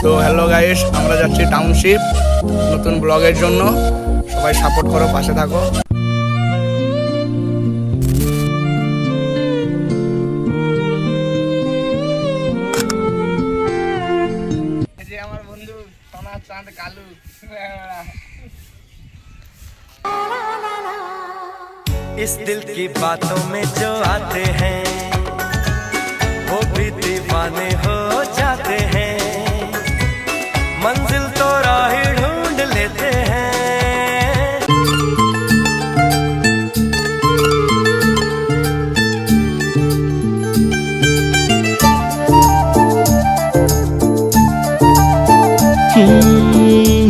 তো hello guys, আমরা যাচ্ছি টাউনশিপ নতুন ব্লগের জন্য। সবাই সাপোর্ট করো, পাশে থাকো। এই যে আমার বন্ধু সোনা চাঁদ কালু। इस दिल की बातों में जो आते हैं वो भी दीवाने हो जाते हैं, मंजिल तो राह ढूंढ लेते हैं।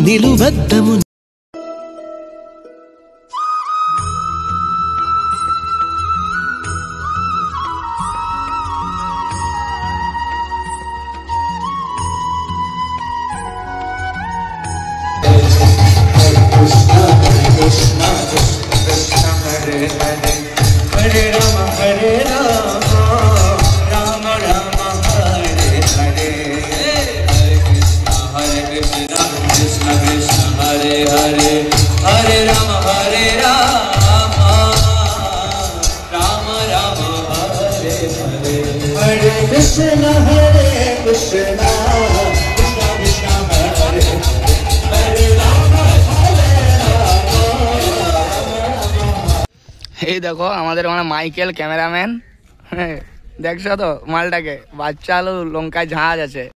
నిలువద్దము Krishna Hare Krishna Krishna Krishna Hare Hare Rama Hare Rama। এই দেখো আমাদের মানে মাইকেল ক্যামেরাম্যান, দেখছো তো মালটাকে, বাচ্চা আলু লঙ্কায় ঝাঁজ আছে।